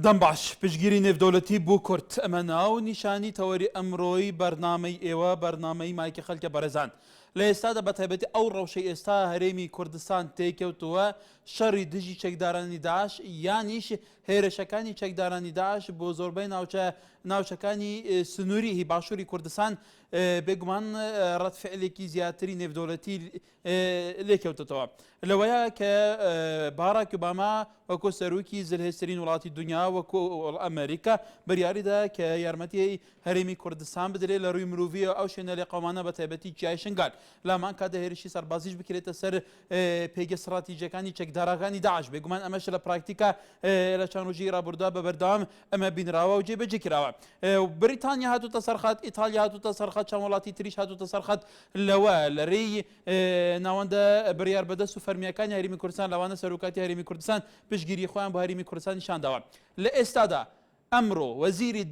دەم باش پشگیری نێودەوڵەتی بۆ کورد ئەمە ناو نیشانی تەوەری ئەمڕۆی بەرنامەی ئێوە بەرنامەی مایکی خەڵکە بەڕێزان لە ئێستادا بە تایبەتی ئەو ڕەوشەی ئێستا هەرێمی کوردستان تێکەوتووە شەڕی دژی چەکدارانی داعش یانیش هێرشەکانی چەکدارانی داعش بۆ زۆربەی ناوچەکانی سنووری هی باشووری کوردستان بێگومان ڕەتفعلێکی زیاتری نێودەوڵەتی لێکەوتێتەوە لەوەیە کە باراک اوباما وەکو سەرۆکی زلهێزترین وڵاتی دنیا وەکو ئەمریکا بڕیاریدا کە یارمەتی هەرێمی کوردستان بدرێت لە ڕووی مرۆڤیەوە ئەو شوێنە لێقەمانە بە تایبەتی جیای شنگال لامان کاتە هێرشی سەربازیش بکرێتە سەر پێگە استراتیژیەکانی چەکدارەکانی داعش بێگومان ئەمەش لە پراکتیکا لە چەند ڕۆژی ڕابردوودا بە بەردەوام ئەمە بینراوە و جێبەجێ کراوە بریتانیا هاتووتە سەرخەت ئیتالیا هاتووتە سەرخەت چەند وڵاتی تریش هاتووتە سەرخەت لەوە لەڕێی ناوەندە بڕیار بەدەست و فەرمیەکانی هەرێمی کوردستان لەوانە سەرۆکاتی هەرێمی کوردستان پشتگیری خۆیان بۆ هەرێمی کوردستان نیشانداوە لە ئێستادا ئەمڕۆ وەزیری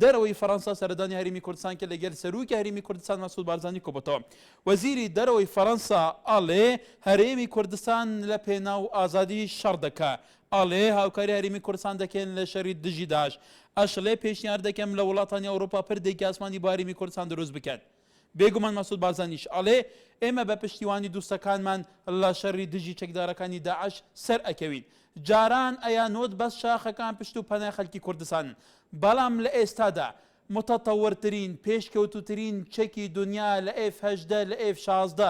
دەرەوەی فەڕەنسا سەردانی هەرێمی کوردستان کە لەگەڵ سەرۆکی هەرێمی کوردستان مەسعود بارزانی کۆبووەتەوە وەزیری دەرەوەی فەڕەنسا ئەڵێ هەرێمی کوردستان لە پێناو ئازادی شەڕ دەکا ئەڵێ هاوکاری هەرێمی کوردستان دەکەن لە شەڕی دژی داعش ئەشڵێ پێشنیار دەکەم لە وڵاتانی ئەوروپا پردێکی ئاسمانی بۆ هەرێمی کوردستان دروست بکەن بێگومان مەسعود بارزانیش ئەڵێ ئێمە بە پشتیوانی دووستەکانمان لە شەڕی دژی چەکدارەکانی داعش سەر ئەکەوین جاران ئەیانۆت بەس شاخەکان پشت و پەنای خەڵکی کوردستان بەڵام لە ئێستادا متەتەورترین پێشکەوتوترین چەکی دنیا لە F-18 لە F-16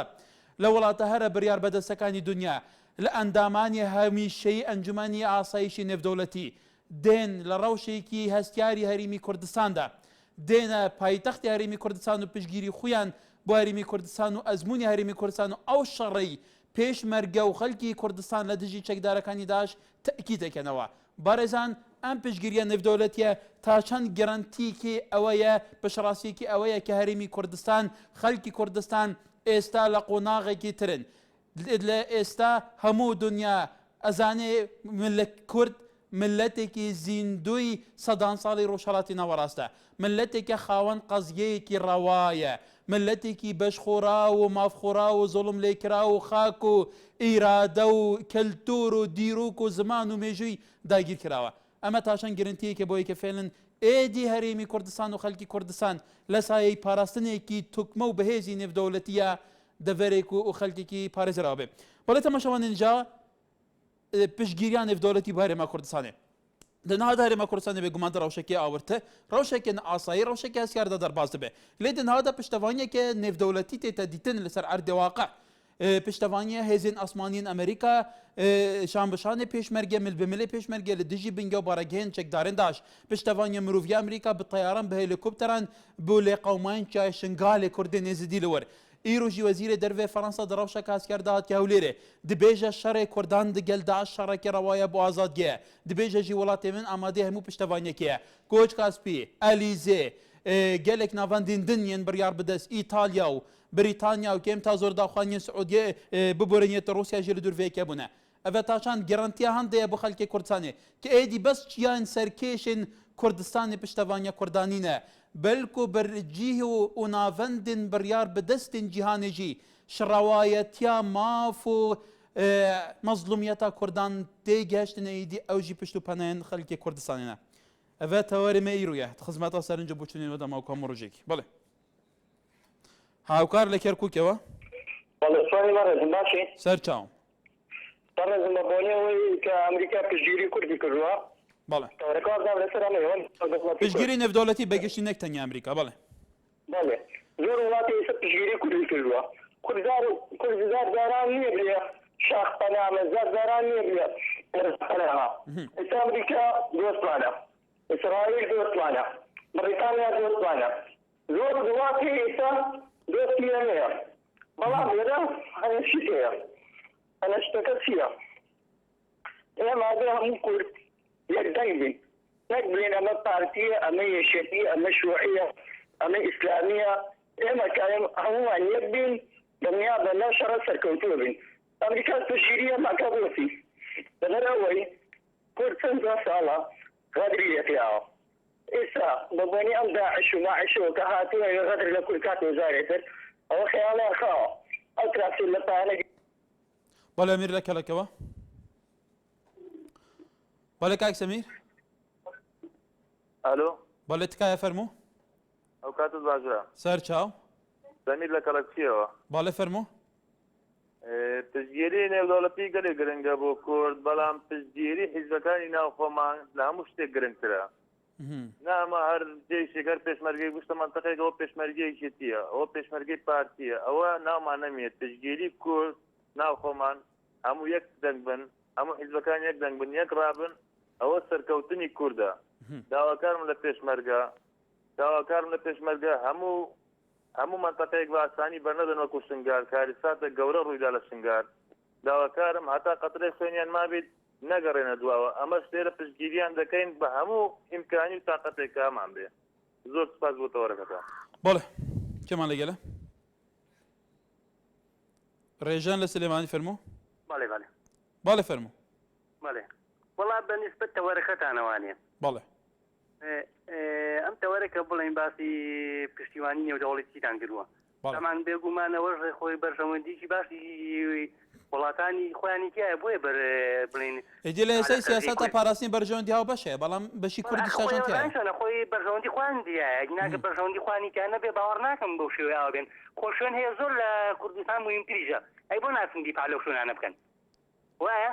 لە وڵاتە هەرە بڕیار بەدەستەکانی دنیا لە ئەندامانی هەمیشەی ئەنجومەنی ئاسایشی نێودەوڵەتی دێن لە ڕەوشێکی هەستیاری هەرێمی کوردستاندا دێنە پایتەختی هەرێمی کوردستان و پشتگیری خۆیان بۆ هەرێمی کوردستان و ئەزمموی هەرێمی کوردستان و ئەو شەڕەی پێشمەرگە و خەڵکی کوردستان لە دژی چەکدارەکانی داعش تەکید دەکەنەوە بەڕێزان ئەم پشتگیریە نێودەوڵەتیە تا چەند گەرانتیکی ئەوەیە پشڕاستیەکی ئەوەیە کە هەرێمی کوردستان خەڵکی کوردستان ئێستا لە قۆناغێکی ترن لە ئێستا هەموو دنیا ئەزانێ ملت کورد ملەتێکی زیندوی سەدان ساڵی ڕۆژهەڵاتی ناوەڕاستە ملەتێکە خاوەن قەزیەیەکی ڕەوایە ملەتێکی بەشخۆرا و مافخۆرا و زوڵم لێکرا و خاک و ئیرادە و کەلتور و دیروک و زمان و مێژووی داگیر کراوە ئەمە تاشەن گرنتیەکە بۆی کە فێڵن ئێدی هەرێمی کوردستان و خەڵکی کوردستان لە سایەی پاراستنێکی توکمە و بەهێزی نێودەوڵەتیە دەڤەرێک و خەڵکێکی پارێزراوە بێ بەڵێ تەماشاوان اینجا پشتگیریان نێودەوڵەتی بۆ هەرێما کوردستانێ دنهادا هەرێما کوردستانێ بێگومانتە ڕەوشێکی ئاورتە ڕەوشێکێن ئاسایی ڕەوشێکی هەستیاردا دەرباز دەبێ لێ دنهادا پشتەوانیەکە نێودەوڵەتی تێتە دیتن لەسەر ئەردی واقع پشتەوانیە هێزین ئاسمانیین ئەمریکا شان بەشانێ پێشمەرگە ملبملێ پێشمەرگە لە دژی بنگە و بارەگەهێن چەکدارن داعش پشتەوانیە مرۆڤی ئەمریکا بە تەیاران بە هێلیکۆپتەران بۆ لێقەومان چای شنگالێ کوردێ نێزیدی لەوەر ئیروژی وەزیرە دەرێ فەڕەنسا دەڕەوشە کاسکار داهات کە هەولێرێ دبێژە شەڕێ کوردان دگەل داعش شەڕێکی ڕەوایە بۆ ئازادگەیە دبێژەژی وڵاتی من ئامادەی هەموو پشتەوانیەکەیە کۆچ کاسپی ئەلیزێ gelek navendên din yên biryar bidest İtalya û Brîtanya û kêm ta zor daxuaniye Siûdiyê biborîniyeta Rûsya jî li dur vêke bûne ev taşan gerantiya handeye bu xelkê Kurdistanê ki êdî bes çiyayên serkêşên Kurdistanê piştevaniya Kurdanî ne belku ber cîh û navendên biryar bidestên cîhanê jî şirawayetiya maf û mezlûmiyeta Kurdan tê geştine êdî ew jî pişt û penayên xelkê Kurdistanê ne ئەڤە تەوەری ئیروە خزمەتە سەرنجە بچنین وەدەما و کۆم ڕۆژێکی بڵێ هاوکار لە کەرکووکەوە سەر چاوم کە ئەمریکا پشتگیری کوردی کردووە بەڵێ پشتگیری نێودەوڵەتی بەگشتی نەک تەنیا ئەمریکا بڵێ بەڵێ زۆر وڵاتی ئێستا پشتگیری کوردی کردووە کوردزار داران نییە بێ شاخ پەنامە زار داران نییە بێ پەناها ئێستا ئەمریکا دۆستمانە إسرائيل دوستمانە بريطانيا دوستمانە زۆر وڵاتی ئێستا دۆستی هەیە بەڵام لێرە هەنە چی هەیە هەنە شتەکە چییە ئێمە بێ هەموو کورد یەکدەنگ بین نەک بڵێن ئەمە پارتیە ئەمە یەشێتی ئەمە شوعیە ئەمە ئیسلامیە ئێمە کایم هەمووان یەک بین دنیا بە ناو شەڕە سەرکەوتووە بین ئەمریکا پشتگیریە ماکە بۆسی لەبەر ئەوەی کورد چەند ساڵە غادری یەکیاوە ئێستا بەبوونی ئەم داعش و ماعیشەوە کە هاتووە غەدر لە کورد کات وەزارێتر ئەوە خەیاڵیان خاوە ئەو ترافیک لە پانە بەڵێ ئەمیر لە کەلەکەوە بەڵێ کاک سەمیر الو بەڵێ تکایە فەرموو ئەو کاتت باشە سەر چاو زەمیر لە کەڵەکچیەوە باڵێ فەرموو پشتگیری نێودەوڵەتی گەلێ گرنگە بۆ کورد بەڵام پشتگیری حیزبەکانی ناوخۆمان لە هەموو شتێک گرنگترە نامە هەر جێشێکەر پێشمەرگەی گوشتە منتەقەیەک ئەوە پێشمەرگەیەکی تیە ئەوە پێشمەرگەی پارتیە ئەوە ناومان نەمێت پشتگیری کورد ناوخۆمان هەموو یەک دەنگ بن هەموو حیزبەکان یەک دەنگ بن یەک ڕابن ئەوە سەرکەوتنی کووردە داواکارم لە پێشمەرگە داواکارم لە پێشمەرگە هەموو منتەقەیەک بە ئاسانی بەرنەدەن وەکو شنگار کاریساتە گەورە ڕوویدا لە شنگار داواکارم هەتا قەترەی خوێنیان مابێت نەگەڕێنە دواوە ئەمە شتێرە پشتگیریان دەکەین بە هەموو ئیمکانی و تااقەتێک هەمان بێ زۆر سپاس بۆ تەوەرەکەتان بەڵێ کێمان لەگەلە ڕێژان لە سلێمانی فەرموو بەڵێ بەڵێ باڵێ فەرموو بەڵێ وەڵا بەنسبەت تەوەرەکەتانەوانێ باڵێ ئەم تەوەرەکە بڵێن باسی پشتیوانی نێودەوڵەتیتان کردووە ئەمان بێگومانەوە خۆی بەرژەوەندیی باسی وڵاتانی خۆیانی تایە بۆیە بڵێن ئێدی لە ئێسای سیاسەتە پاراستنی بەرژەوەندی هاو بەشەیە بەڵام بەشی کوردستانشان تایە خۆی بەرژەوەندی خوان دیایە ناکە بەرژەوەندی خوانی تیانە بێ باوەڕ ناکەم بەو شێوەیە ئاوا بێن خۆ شوێن هەیە زۆر لە کوردستان مهمتریژە ئەی بۆ ناچن دیفاع لەو شوێنانە بکەن وایە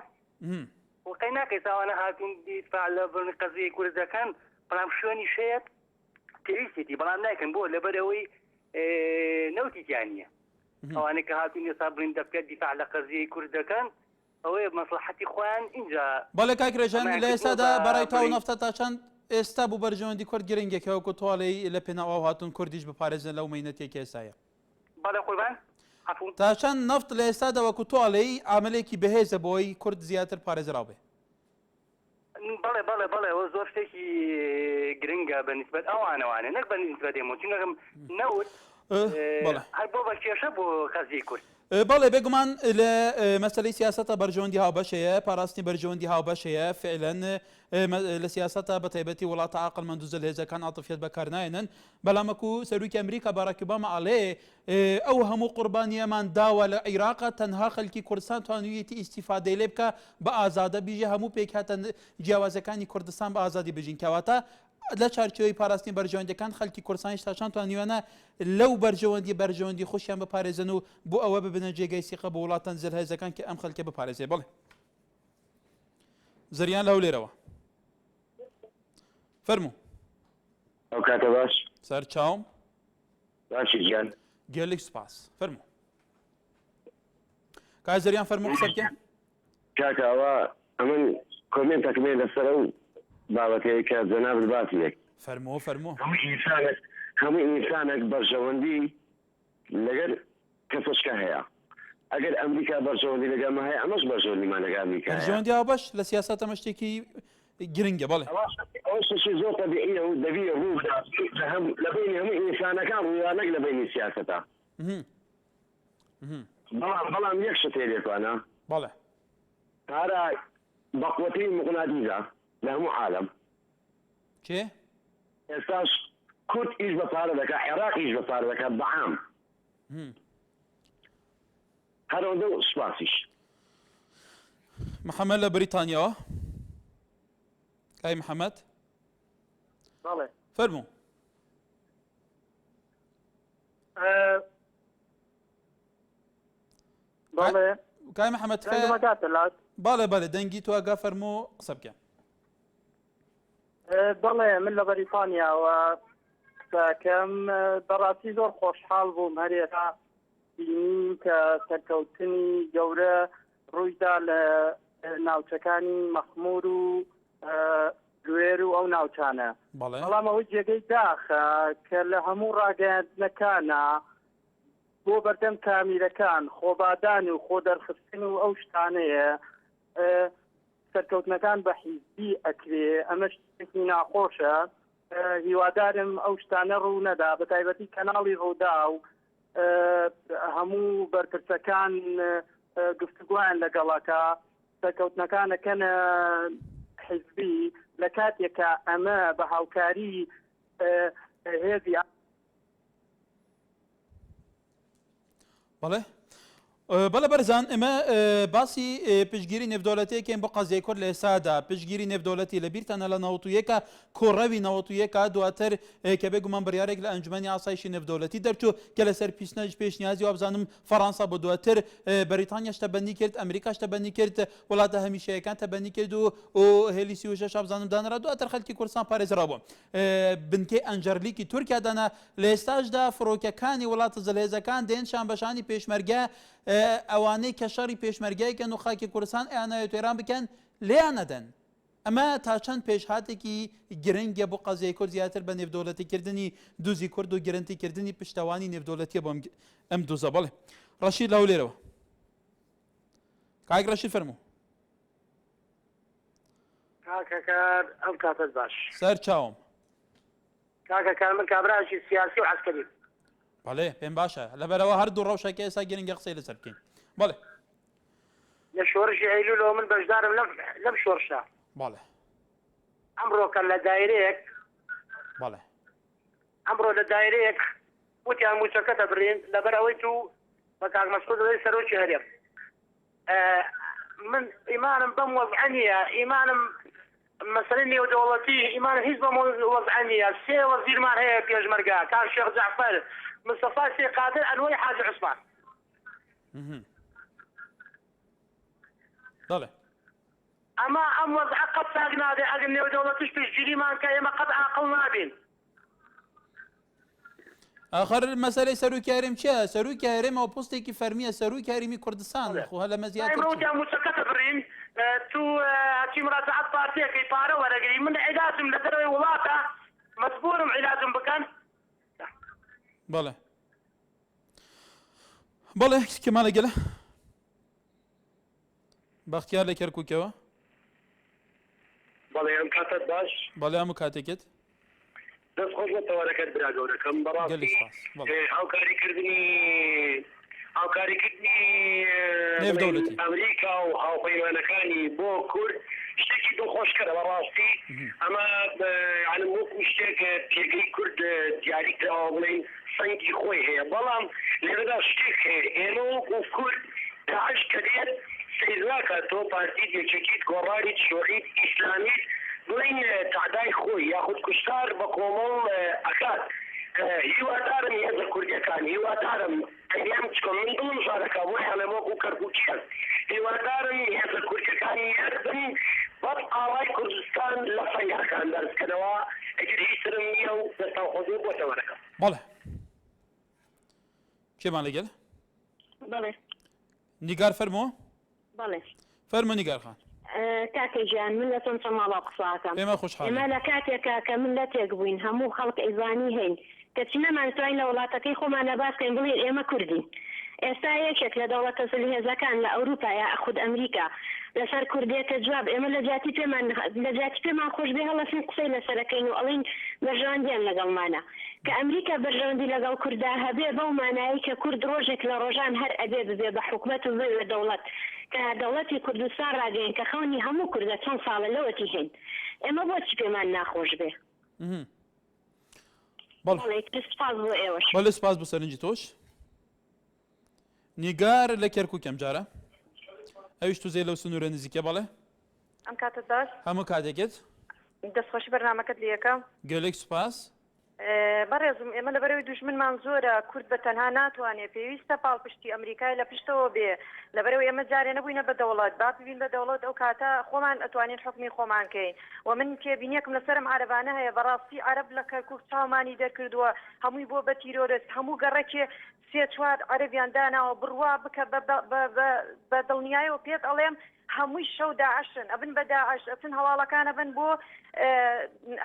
وقەی ناکەی ساوانە هاتوون دیفاع لە قەزیەی کوردەکان بەڵام شوێنی شەیەت پێویستێتی بەڵام نایکەن بۆ لەبەرەوەی نەوتی تیانە ئەوانەی کە هاتوون ێستا بڵین دەبکات دیفاع لە قەزیەی کوردەکان ئەوەیە مەسلحەتی خۆیان اینجا بەڵێ کاک ڕێژان لە ئێستادا بەڕای تاو نەفتە تا چەند ئێستا بوو بەرژەوەندی کورد گرنگێکەوە تۆڵەی لە پێناوا هاتوون کوردیش بپارێزن لەو مەینەتێکی ئێستایە بەڵێ قوربان تا چەند نەفت لە ئێستادا وەکو تۆڵەی ئاملێکی بەهێزە بۆی کورد زیاتر پارێزراو بێ بەڵێ بەڵێ بەڵێ ئەوە زۆر شتێکی گرنگە بەنسبەت ئەوانەوانە نەک بەنسبەت ئێمە چونکە نەوت هەر بۆ بە کێشە بۆ قەزیەی کورد بەڵێ بێگومان لە مەسلەی سیاسەتە بەرژەوەندی هاوبەشەیە پاراستنی بەرژەوەندی هاوبەشەیە فعلەن لە سیاسەتە بە تایبەتی وڵاتە عاقڵمەند و جەلهێزەکان عاتفیەت بەکارنایەنن بەڵام وەکو سەرروکی ئەمریکا باراک اوباما ئاڵێ ئەو هەموو قوربانیەمان داوە لە عێراقا تەنها خەڵکی کوردستان توانوویەتی ئیستیفادەی لێ بکە بە ئازادە بیژە هەموو پێک هاتە جیاوازەکانی کوردستان بە ئازادی بژین کەواتە لە چارچەوەی پاراستنی بەرژەوەندەکان خەڵکی کوردستانی تاشان توانیوانە لەو بەرژەوەندی خۆشیان بپارێزن و بۆ ئەوە ببنە جێگەی سیقە بە وڵاتان جەلهێزەکان کە ئەم خەڵکە بپارێزێ بڵێ زریان لەو لێرەوە فەرموو ئەو کاتە باش سەر چاوم باشی گیان گێلێک سوپاس فەرموو کای زریان فەرموو قسە بکە کاکەوە ئەمن کۆمنتێکمێ لەسەر ئەو بابەتەیە کە جەناب باسی دەکەی فەرموو هەموو ئینسانێک بەرژەوەندی لەگەر کەسەشکە هەیە ئەگەر ئەمریکا بەرژەوەندی لەگەمە هەیە ئەمەش بەرژەوەندیمان لەگە ئەمریکا بەرژەوەندی هاوبەش لە سیاسەت ئەمە شتێکی گرنگە بەڵێ ئەو شتێکی زۆر تەبیعیە و دەبیە ڕوو لە بینی هەموو ئینسانەکان ڕوویانەک لە بینی سیاسەتە بەڵام یەک شت هەیە لێتوانە بەڵێ هەرە بەقوەتەی مقناطیسە لە هەموو عالەم کێ ئێستاش کورد ئیش بە پارە دەکات عێراق ئیش بە پارە دەکات بەعام هەرەوەندە و سوپاسیش محەممەد لە بریتانیاوە کای محەممەد بەڵێ فەرموو بەڵێ کای محەممەد باڵێ بەڵێ دەنگی تو ئەگا فەرموو قسە بکە بەڵێ من لە بەریتانیاوە کەم بەڕاستی زۆر خۆشحاڵ بووم هەرێرا بینیم کە سەرکەوتنی گەورە ڕوویدا لە ناوچەکانی مەخمور و گوێر و ئەو ناوچانە بەڵام ئەوە جێگەی داخە کە لە هەموو ڕاگەاندنەکانە بۆ بەردەم تامیرەکان خۆبادان و خۆ دەرخستن و ئەو شتانەیە سەرکەوتنەکان بە حیزبی ئەکرێ ئەمە شتێکی ناخۆشە هیوادارم ئەو شتانە ڕوو نەدا بە تایبەتی کەناڵی ڕوودا و هەموو بەرپرسەکان گفتگویان لەگەڵەکە سەرکەوتنەکانەکەنە حیزبی لە کاتێکە ئەمە بە هاوکاری هێزی بەڵێ بەڵە بەرزان ئێمە باسی پشتگیری نێودەوڵەتیەکەین بۆ قەزیای کورد لە ئێسادا پشتگیری نێودەوڵەتی لە بیرتانە لە 91 کۆڕەوی 91 دواتر کە بێگومان بڕیارێک لە ئەنجومەنی ئاسایشی نێودەوڵەتی دەرچوو کە لەسەر پیشنەج پێشنیازی وابزانم فەڕەنسا بۆ دواتر بەریتانیاش تەبەندی کرد ئەمریکاش تەبەندی کرد وڵاتە هەمیشەیەکان تەبەندی کرد و هێلی 36 وابزانم دانرا دواتر خەڵکی کوردستان پارێزرابوون بنکەی ئەنجەرلیکی تورکیادانا لە ئێستاشدا فڕۆکەکانی وڵاتە زەلێزەکان دێن شانبەشانی پێشمەرگە ئەوانەی کە شەڕی پێشمەرگایکەن و خاکی کوردستان ئەیانەوێت وێران بکەن لیان نەدەن ئەمە تا چەند پێشهاتێکی گرنگە بۆ قەزیای کورد زیاتر بە نێودەوڵەتیکردنی دوزی کورد و گرنتیکردنی پشتەوانی نێودەوڵەتیە بۆ ئەم دووزە بەڵێ ڕەشید لەو لێرەوە کاک ڕەشید فەرموو کاکەکار ئەم کاتت باش سەر چاوم کاکەکار من کابراژی سیاسی و عسکەری بەڵێ پێم باشە لەبەرەوە هەردوو ڕەوشەکە ئێستا گرنگە قسەی لەسەر بکەین بەڵێ لە شۆڕژی ئەیلولەوە من بەشدارم لەم شۆڕشە بەڵێ ئەمڕۆکە لە دایرەیەک بەڵێ ئەمڕۆ لە دایرەیەک وتیان موچەکە دەبڕین لەبەر ئەوەی تو بە کاک مەسعود دەڵێ سەرۆکی هەرێم من ئیمانم بەم وەزعە نییە ئیمانم مەسەلەی نێودەوڵەتی ئیمان هیچ بەم وەزعە نییە سێ وەزیرمان هەیە پێشمەرگا کاک شێخ جەعفەر مستەفا سێ قادر ئەنوەی حاجی عوسمان بەڵێ ئەمە ئەم وەزعە قەت چاک نادێ ئەگەر نێودەوڵەتیش پێشگیریمان کە ئێمە قەت عاقڵ نابین آخر مەسەلەی سەرۆکی هەرێم چییە سەرۆکی هەرێمەوە پۆستێکی فەرمیە سەرۆکی هەرێمی کوردستان خۆ هە لەمە زیاتر ئەمڕۆتیان موچەکە دەبڕین تو هەچی مڕاجعەت پارتیەکەی پارە وەرەگری من عیلاجم لە دەرەوەی وڵاتە مەجبورم عیلاجم بکەن بەڵێ بەڵێ کەمالە گەلە بەختیار لە کەرکووکەوە بەڵێ ئەم کاتت باش بەڵێ هەموو کاتێکت دەست خۆش بە تەوارەکەت برا گەورەکەم بەڕاستی هاوکاریکردنی نێودەوڵەتی ئەمریکا و هاوپەیمانەکانی بۆ کورد شتێکی دڵخۆشکەرە بەڕاستی ئەمە عەلم وەکو شتێک پێگەی کورد دیاری کراوە بڵێن سەنگی خۆی هەیە بەڵام لێرەدا شتێک هەیە ئێمە وەکو کورد داعش کە دێت سیر ناکات تۆ پارتی یەکێکیت گۆڕاریت شۆعیت ئیسلامیت بڵین تعدای خۆی یاخود کوشتار بە کۆمەڵ ئەکات هیوادارم هێزە کوردیەکان هیوادارم ئەیام چکۆم من دڵم شارەکە بۆ هەڵێمەوەکو کەرکووکیان هیوادارم هێزە کوردیەکانی یاردن بەڵ ئاوای کوردستان لە فەنگاکان دەرزکەنەوە ئەگەر هیچ سرم نییە و دەستان خۆزی بۆ تەوەرەکە بەڵێ کێمان لەگەل بەڵێ نیگار فەرمۆ بەڵێ فەرمە نیگار خان کاکە گیان من لە چەند ماڵا قساکەم ئێمە خۆشحاڵین ئێمە لە کاتێکا کە من لە تێک بووین هەموو خەڵک ئەیزانی هەین کە چی نەمانتوانین لە وڵاتەکەی خۆمان لەباسکەین بڵێن ئێمە کوردین ئێستا یەکێک لە دەوڵەتە سلهێزەکان لە ئەوروپا یا خود ئەمریکا لەسەر کوردیەکە جواب ئێمە لە جاتی پێمان خۆش بێ هەڵەسن قسەی لەسەرەکەین و ئەڵین بەژاندیان لەگەڵمانە کە ئەمریکا بەژاندی لەگەڵ کووردا هەبێ بەو مانایی کە کورد ڕۆژێک لە ڕۆژان هەر ئەبێ ببێ بە حکومەت و بێ دەوڵەت کە دەوڵەتی کوردستان ڕاگەین کە خەونی هەموو کوردە چەند ساڵە لەوەتی هێن ئێمە بۆچی پێمان ناخۆش بێ بەڵێ سپاس بۆ سەرنجی تۆش نیگار لە کەرکووکەم جارە ئەویش تو زێ لەو سنوورە نزیکە بەڵێ ئەم کاتت باش هەموو کاتێکت دەستخۆشی بەرنامەکەت لە یەکەم گەلێک سوپاس بەڕێزم ئێمە لەبەرەوەی دوژمنمان زۆرە کورد بە تەنها ناتوانێت پێویستە پاڵپشتی ئەمریکای لە پشتەوە بێ لەبەرەوەی ئێمە جارێ نەبووینە بە دەوڵات با ببین بە دەوڵەت ئەو کاتە خۆمان ئەتوانین حکمی خۆمان کەین و من پێبینیەکم لەسەرم عەرەبانە هەیە بەڕاستی عەرەب لە کەرکووک چاومانی دەرکردووە هەمووی بۆ بە تیرۆرست هەموو گەڕێکێ سێ چوار عەرەبیان داناوە بڕوا بکە بە دڵنیایەوە پێت ئەڵێم هەمووی شەو داعشن ئەبن بە داعش ئەچن هەواڵەکانە بن بۆ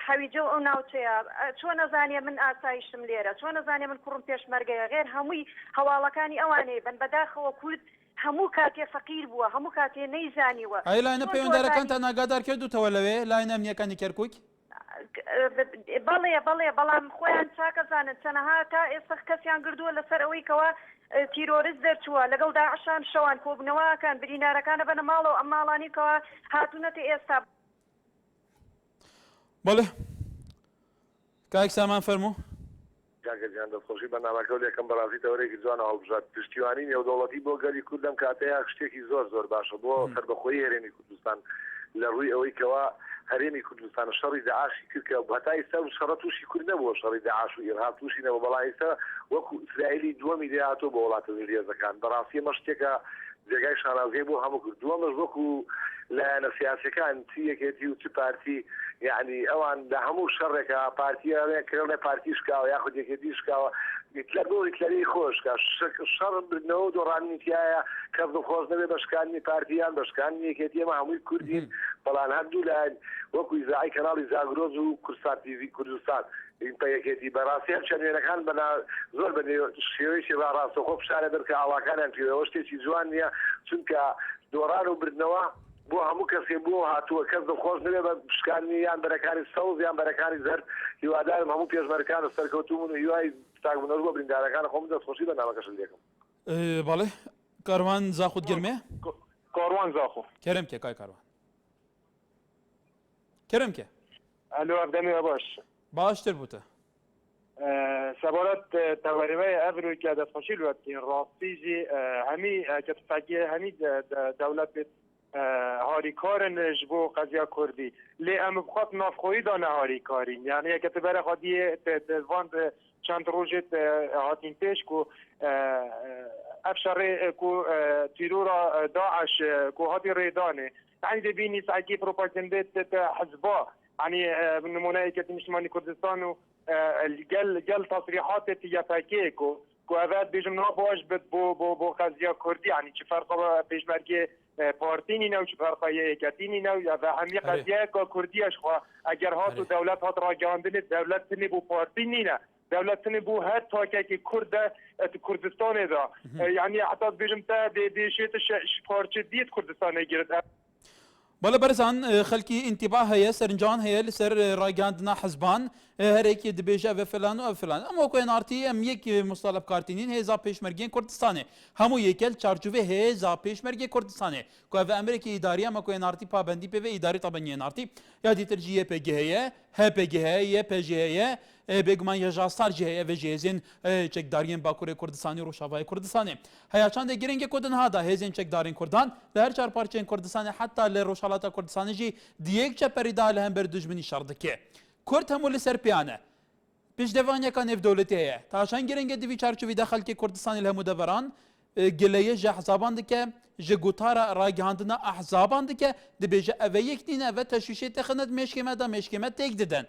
حەویجە ئەو ناوچەیە چۆن نەزانێ من ئاسایشم لێرە چۆن نەزانێ من کوڕم پێشمەرگەیە غێر هەمووی هەواڵەکانی ئەوانەیە بن بەداخەوە کورد هەموو کاتێ فەقیر بووە هەموو کاتێ نەیزانیوە ئەی لاینە پەیوەنددارەکانتان ئاگادار کردوتەوە لەوێ لاینە ئەمنیەکانی کەرکووک بەڵێ بەڵام خۆیان چاکەزانن چەنەها تا ئێستا کەسیان گردووە لەسەر ئەوەی کەوە تیرۆریست دەرچووە لەگەڵ داعشان شەوان کۆبنەوەکان برینارەکانە بەنە ماڵەوە ئەم ماڵانی کەوە هاتوونەتە ئێستا بەڵێ کاک سامان فەرموو کاکەجیان دەستخۆشی بەنامەکە و لێکم بەڕاستی تەورێکی جوانە هەڵبژات پشتیوانی نێودەوڵەتی بۆ گەلی کوردم کاتەیە شتێکی زۆر باشە بۆ سەربەخۆیی هەرێمی کوردستان لە ڕووی ئەوەی کەوا هەرێمی کوردستان شەڕی داعاشی کرد کە هەتا ئێستا شەڕە تووشی کورد نەبووە شەڕی داعاش و ئیرهاب تووشی نەبوو بەڵام ئێستا وەکو ئیسرائیلی دووەمی دێهاتۆ بە وڵاتە هێزەکان بەڕاستی ئەمە شتێکە جێگای شانازیە بۆ هەموو کرد دووەمەش وەکو لایەنە سیاسەکان چی یەکێتی و چ پارتی یعنی ئەوان لە هەموو شەڕێکە پارتیە کردنە پارتی شکاوە یاخود یەکێتی شکاوە هیتلەر بۆ هیتلەری خۆشکە شەڕ بردنەوە و دۆڕانیتیایە کەس دڵخۆش نەبێ بەشکانی پارتیان بەشکانی یەکێتی ئەمە هەمووی کوردین بەڵام هەردوو لایەن وەکو ئیزاعی کەناڵی زاگرۆز و کورسان تیڤی کوردستان یەکێتی بەڕاستی هەم چەندێنەکان زۆر بە شێوەیەکی ڕاستەخۆ پیشانە دەرکە ئاڵاکانیان پێوەوە شتێکی جوان نییە چونکە دۆڕان و بردنەوە بۆ هەموو کەسێ بۆ هاتووە کەس دڵخۆش نبێ بە پشکانی یان بەرەکانی سەوز یان بەرەکانی زەرد هیوادارم هەموو پێشمەرەکان سەرکەوتوون و هیوای چاکبوونەوە بۆ بریندارەکان خۆم دەستخۆشی بەنامەکەش لێکم. بەڵێ کاروان زاخوت گرمێ کاروان زاخو کرم کێ کای کاروان کرم کێ الو ئەبدەمێ باشتر بووتە سەبارەت تەوەریمەی ئەڤروی کە دەستخۆشی لوەتین ڕاستیژی هەمی کە تفاگیە هەمی دەولەت بێت هاریکارن ji bo qeziya Kurdî lê em bixwat navxweyî da neharîkarîn yani yeke te bere xwediyê van çend rojê hatin pêş ku ev şerê ku tîrora Daeş ku hatî rêdanê yani dibînî sekî propagandê te hizba yani numuneyeke Niştimanî Kurdistan û gel tasrîhatê YPG ku ev bêjim nabaş bit bo qeziya Kurdî yani çi ferqa pêşmergê پارتینی نو چه فرقایه یکتینی نو و همی قضیه که کردیش خواه اگر هات و دولت هات را گاندنه دولت تنی بو پارتینی نه دولت تنی بو هر تاکه که کردستان دا یعنی حتی بیجم تا دی شیط پارچه دید کردستان گیرد بەڵێ بەرزان خەلکی ئینتیبا هەیە سەرنجان هەیە لەسەر ڕاگەاندنا حەزبان هەرێکی دەبێژە ئەvە فلان و ئەو فلان ئەمە کۆێنارتی ئەم یەک مستەلەب کارتینین هێزا پێشمەرگەی کوردستانê هەموو یەکێل چارچوبê هێزا پێشمەرگەی کوردستانê ku ev emirێکی îdarî em kۆێنارتی پابندی پێ îdarî tabeniyênartî ya dîtir jî YPG heye HPG heye YPG heye bêguman hêjastar jî heye ve ji hêzên çekdariyên Bakurê Kurdistanê Rojavayê Kurdistanê heya çandê girêngê ku din hada hêzên çekdarên Kurdan li her çar parçeyên Kurdistanê heta li Rojhalata Kurdistanê jî diyek çeperî da li hember dijminî şer dike Kurd hemû li ser pêyan e pêşdevaniyeka nêvdewletî heye taşan girêngê divî çarçovî de xelkê Kurdistanê li hemû deveran gileye ji hezaban dike ji gotara ragihandina ehzaban dike dibêje ev yek nîne ev teşwîşê texine mêşkême da mêşkême têk didin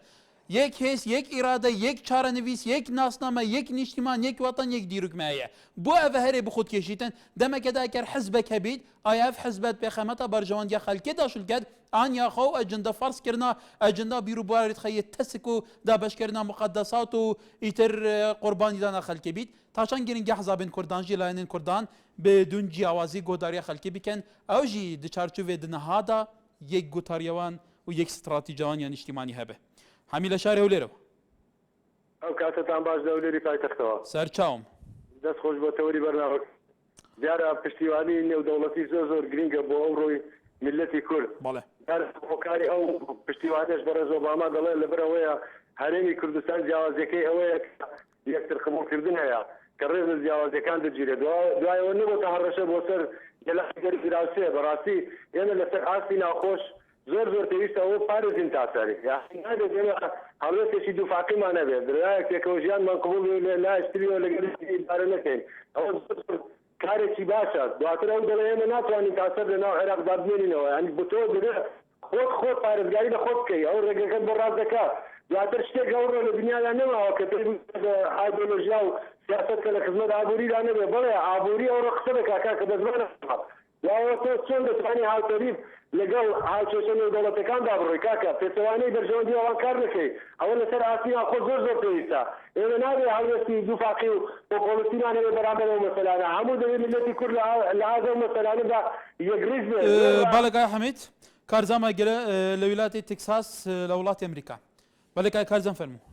yek hês yek îrade yek çarenivîs yek nasname yek nîştîman yek watan yek dîrûk me heye bo ev herê bi xwedkêşîtin demeke de eger hizbek hebît aya ev hizbet pêxemeta berjewandiya xelkê da şulket anya xew ecenda fers kirina ecenda bîrûbarê xeyê tesik û dabeşkirina muqeddesat û îtir qurbanîdana xelkê bît taşan girîngeh hezabên Kurdan jî layinên Kurdan bêdûn ciyawazî godariya xelkê bikin ew jî di çarçovê di niha da yek gotaryawan û yek stratîcawan ya nîştîmanî hebe hemî li şarê Hewlêr ئەو کاتتان باش دەولێری پایتەختەوە سەرچاوم دەستخۆش بۆ تەوەری بەرنامە دیارە پشتیوانی نێودەوڵەتی زۆر گرنگە بۆ ئەو ڕۆی ملەتی کورد بەڵێ هۆکاری ئەو پشتیوانیش بەڕێز ئۆباما دەڵێ لەبەرەوەیە هەرێمی کوردستان جیاوازەکەی ئەوەیە یەکتر قبولکردن هەیە کە ڕێز لە جیاوازەکان دەگیرێت دوایەوە نەبووتە هەڕەشە بۆ سەر گەلاگەری فراوسێ بەڕاستی ئێمە لەسەر ئاستی ناخۆش زۆر پێویستە ئەوە پارێزین تاسەری نابێت ئێمە هەڵوێستێکی دووفاقیمان نەبێت درایەک پێکەوە ژیانمان قبول لایشتریەوە لەگەڵی ئیدارە نەکەین ئەوە کارێکی باشە دواتر ئەو دەڵێ ئێمە ناتوانین تاسەر لەناو عێراقدا بمێنینەوە ینی بۆ تۆ دەبێت خۆت پارێزگاری لە خۆت بکەی ئەو ڕێگەکەت بۆ ڕاست دەکات دواتر شتێک ئەوڕۆ لە دنیادا نەماوە کە ئایدۆلۆژیا و سیاست کە لە خزمەت ئابووریدا نەبێ بەڵێ ئابووری ئەوڕۆ قسە دەکا کە دەزمانە یاوە تۆ چۆن دەتوانی هاوتەریب لەگەڵ هاوچێشە نێودەوڵەتەکاندا بڕۆی کاکە پێچەوانەی بەرژەوەندی ئەوان کار نەکەی ئەوە لەسەر ئاستی خۆ زۆر پێویستە ئێمە نابێت هەڵوێستی دووفاقی و پۆپۆلیسیمان هەبێ بەرامبەر ئەو مەسەلانە هەموو دەبێت ملەتی کورد لە ئازە و مەسەلانەدا یەکریز بێت بەڵێ حەمید کارزانمە گەلە لە ویلاتی تێکساس لە وڵاتی ئەمریکا بەڵێ کارزان فەرموو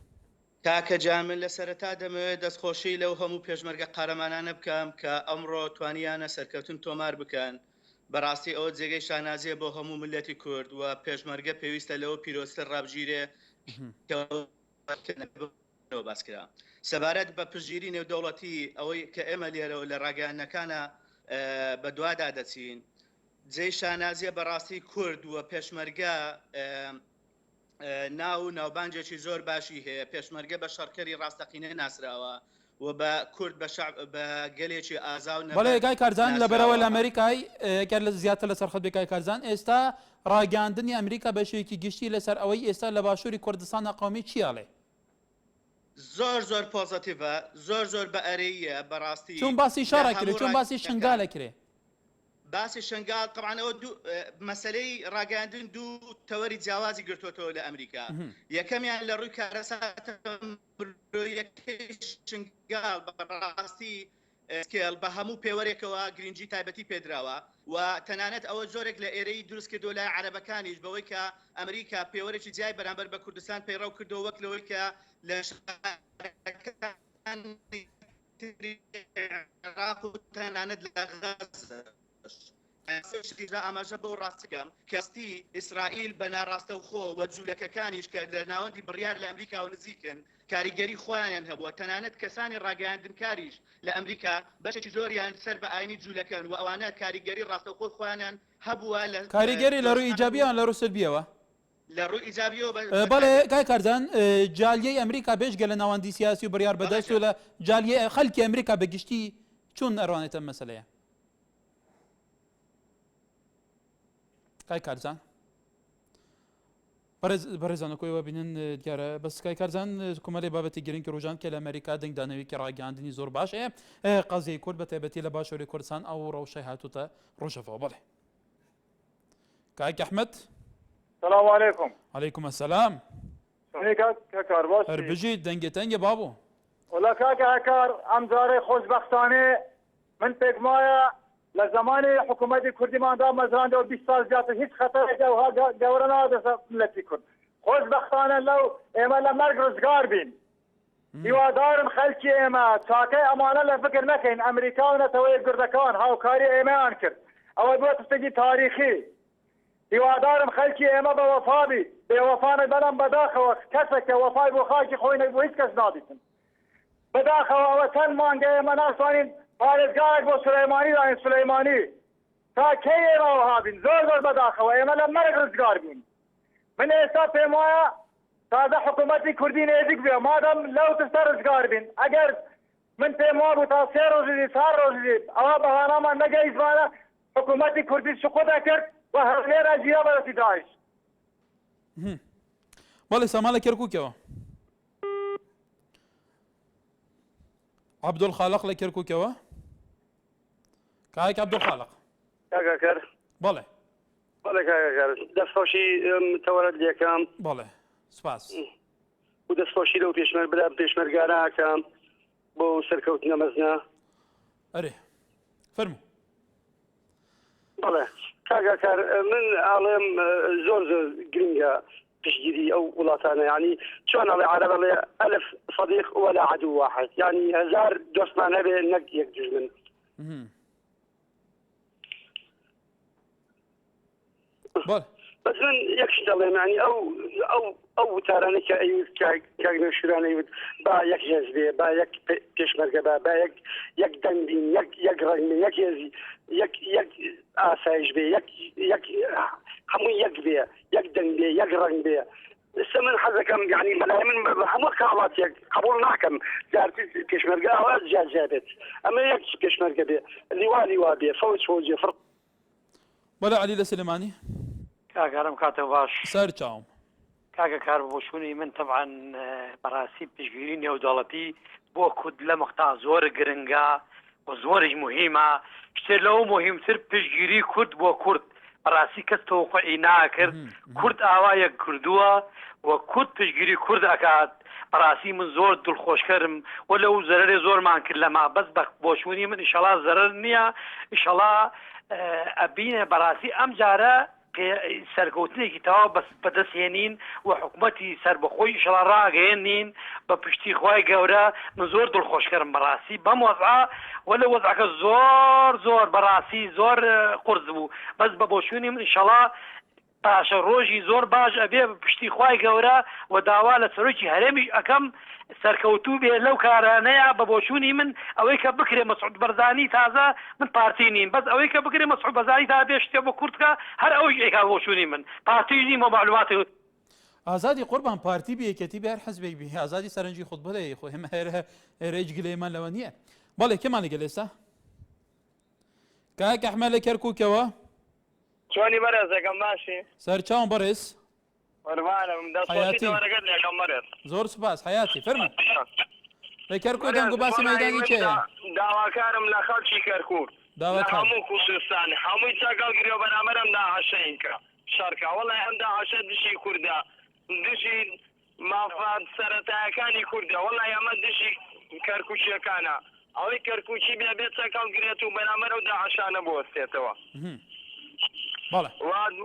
کاکە جامن لە سەرەتا دەمەوێت دەستخۆشی لەو هەموو پێشمەرگە قارەمانانە بکەم کە ئەمڕۆ توانیانە سەرکەوتن تۆمار بکەن بەڕاستی ئەوە جێگەی شانازیە بۆ هەموو ملەتی کورد و پێشمەرگە پێویستە لەوە پیرۆستە ڕابژیرێ نەوە باسکرا سەبارەت بە پشتگیری نێودەوڵەتی ئەوەی کە ئێمە لێرەوە لە ڕاگەیانەکانە بە دوادا دەچین جێی شانازیە بەڕاستی کورد وە پێشمەرگە ناوبانجێکی زۆر باشی هەیە پێشمەرگە بە شەڕکەری ڕاستەقینە ناسراوە و بە کورد بە گەلێکی ئازاو بەڵێ گای کارزان لەبەرەوە لە ئەمریکای ئەگەر لە زیاتر لە سەرخەت بێکای کارزان ئێستا ڕاگەاندنی ئەمریکا بەشێکی گشتی لەسەر ئەوەی ئێستا لە باشووری کوردستانە قەومی چیاڵێ زۆر پۆزتیڤە زۆر بە ئەرەیە بەڕاستی چون باسی شارەکرێت چون باسی شنگالەکرێ باسی شنگال طبعاەوە مەسلەی ڕاگەاندن دوو تەوەری جیاوازی گرتوتەوە لە ئەمریکا یەکەمیان لە ڕووی کارەساتەکەی شنگال بەڕاستی سکێل بە هەموو پێوەرێکەوە گرنگجی تایبەتی پێدراوە و تەنانەت ئەوە زۆرێک لە ئێرەی دروست کردو لای عەرەبەکانیش بەوەی کە ئەمریکا پێوەرێکی جیای بەرامبەر بە کوردستان پەیڕەو کردەوە وەک لەوەی کە لە عێراق و تەنانەت لە غەزە ئاماژە بەو ڕاستەکەم کەستی ئیسرائیل بە ناڕاستە و خۆ وە جوولەکەکانیش کە لە ناوەندی بڕیار لە ئەمریکا و نزیکن کاریگەری خۆیان هەبووە تەنانەت کەسانی ڕاگەاندنکاریش لە ئەمریکا بەشێکی زۆریان سەر بە ئاینی جوولەکەن و ئەوانە کاریگەری ڕاستەوخۆ خۆیان هەبووە لە کاریگەری لە ڕووی ئیجابیان لە ڕوو سلبیەوە لە ڕووی ئیجابیەوە بەڵێ گای کارزان جالیەی ئەمریکا بێژگە لە ناوەندی سیاسی و بڕیار بەدەست و لە جالیە خەڵکی ئەمریکا بەگشتی چۆن ئەڕوانێتە مەسەلەیە کای کارزان بەڕێزانەکۆیەوە بینن دیارە بەس کای کارزان کومەلێ بابەتی گرنگی ڕۆژان کە لە ئەمریکا دەنگدانەوەیکی ڕاگەاندنی زۆر باش هەیە قەزیەی کورد بە تایبەتی لە باشووری کوردستان ئەو ڕەوشەی هاتووتە ڕۆژەوە بڵێ کاک ئەحمەد سلام علیکم علیکم السلام کاکار باش هەربژیت دەنگێتەنگە بابوو وڵا کاکە هەکار ئەم جارەی خۆشبەختانێ من پێک وایە لە زمانی حکوومەتی کوردیماندا مەزراندەوە 20 سال زیاتر هیچ خەتەرێک ئەوها گەورە نادەسە ملەتی کورد خۆشبەختانە لەو ئێمە لە مەرگ ڕزگار بین هیوادارم خەلکی ئێمە چاکەی ئەمانە لە فکر نەکەین ئەمریکا و نەتەوەی گردەکان هاوکاری ئێمەیان کرد ئەوە بووە تشتێکی تاریخی هیوادارم خەلکی ئێمە بە وەفابی بێوەفانە بەلەم بەداخەوە کەسێکە وەفای بۆ خاکی خۆی بۆ هیچ کەس نادیتن بەداخەوە ئەوە چەند مانگە ئێمە ناتوانین پارێزگارێک بۆ سولەیمانی داین سولەیمانی تا کەی ئێمە وەهابین زۆر بەداخەوە ئێمە لە مەرگ ڕزگار بووین من ئێستا پێم وایە تازە حکوومەتی کوردی نێزیک بێ مادەم لەو تستە ڕزگار بین ئەگەر من پێم وابوو تا 3 ڕۆژی 4 ڕۆژی ئەوە بەهانامان نەگەیشتمانە حکوومەتی کوردی سقوطە کرد و هەولێرە جیرە بەدەستی داعش بەڵێ سامان لە کەرکووکەوە عەبدولخالق لە کەرکووکەوە کاک عەبدولخالق کاکەکەر بەڵێ بەڵێ کاکەکەر دەستخۆشی تەوەرەت لێکم بەڵێ سپاس و دەستخۆشی لەو پێشمەرگانەکەم بۆ سەرکەوتنە مەزنە ئەرێ فەرموو بەڵێ کاکەکەر من ئاڵێم زۆر گرنگە پشتگیری ئەو وڵاتانە ینی چۆن ئەڵێ عەرەب ئەڵێ ئەلف صدیق ولا عدو واحد ینی 1000 دۆستمان هەبێ نەک یەک دژمن بەس من یەکش دەڵێم ینی ئەو وتارانە کە کاگنە شورانەی با یەک هێز بێ با یەک پێشمەرگە با یەک دەنگ بین یەک ڕەنگ بێ یەک هێزی یەک ئاسایش بێ هەمووی یەک بێ یەک دەنگ بێ یەک ڕەنگ بێ لسه من حەزەکەم یعنی بەلای من هەموو کاڵاتێک قبول ناکەم جارتی پێشمەرگە ئەوە جیاجابێت ئەمە یەک پێشمەرگە بێ لیوا بێ فەوج فەوجێ فڕ بەڵێ عەلی لە سلێمانی کاکارم کاتە باش سەر چاوم کاکە کار بۆشوونی من طبعا بەڕاستی پشتگیری نێودەوڵەتی بۆ کورد لە مەختا زۆر گرنگە و زۆرش مهمە شتێ لەو مهمتر پشتگیری کورد بۆ کورد بەڕاستی کەس تەوقعی ناکرد کورد ئاوا یەک کردووە و کورد پشتگیری کورد ئەکات بەڕاستی من زۆر دڵخۆشکەرم و لەو زەرەرێ زۆرمان کرد لەما بەس بە بۆشوونی من ئیشەڵا زەرەر نییە ئیشەڵا ئەبینە بەڕاستی ئەم جارە سەرکەوتنێکی تەواو بەدەستهێنین و حکوومەتی سەربەخۆی ئیشەڵا ڕاگەێنین بە پشتی خوای گەورە من زۆر دڵخۆشکەرم بەڕاستی بەم وەزعە و لە وەزعەکە زۆر بەڕاستی زۆر قورس بوو بەس بە بۆشوونی من ئیشەڵا باشە ڕۆژی زۆر باش ئەبێ پشتی خوای گەورە و داوا لە سەرۆکی هەرێمیش ئەەکەم سەرکەوتوو بێ لەو کارانەیە بە بۆچوونی من ئەوەی کە بکرێ مەسعود بەرزانی تازە من پارتی نیم بەس ئەوەی کە بکرێ مەسعود بەرزانی تا بێ شتێ بۆ کورتکە هەر ئەوەی ئێکا بۆچوونی من پارتی نیم و معلوماتی ئازادی قوربان پارتی بەیەکەتی بێ هەر حەزبێک بێ ئازادی سەرنجی خودت بڵێ خۆ هێمە هێرەی گلەیمان لەوە نییە بەڵێ کێمان لەگەڵ ئێستا کاک ئەحمەد لە کەرکووکەوە چۆنی بەرەزەکەم باشی سەرچاوم بەڕێز قوربانم دەستۆرەگەت لەکەم بەرێز زۆر سوپاس حیاتی فەرموو لە کەرکووک دەنگ و باسی مەیدانی چێە داواکارم لە خەڵکی کەرکووک لە هەموو کوردستان هەمووی چاگەڵ گرێ بەرامبەرم داعەشەین کە شەرکە وەڵای ئەم داعەشە دشی کووردە دشی مافات سەرەتایەکانی کووردە وەڵای ئەمە دشی کەرکووچیەکانە ئەوەی کەرکووچی بێ بێت چاگەڵ گرێت و بەرامبەر و داعەشانە بوەستێتەوە بەڵێ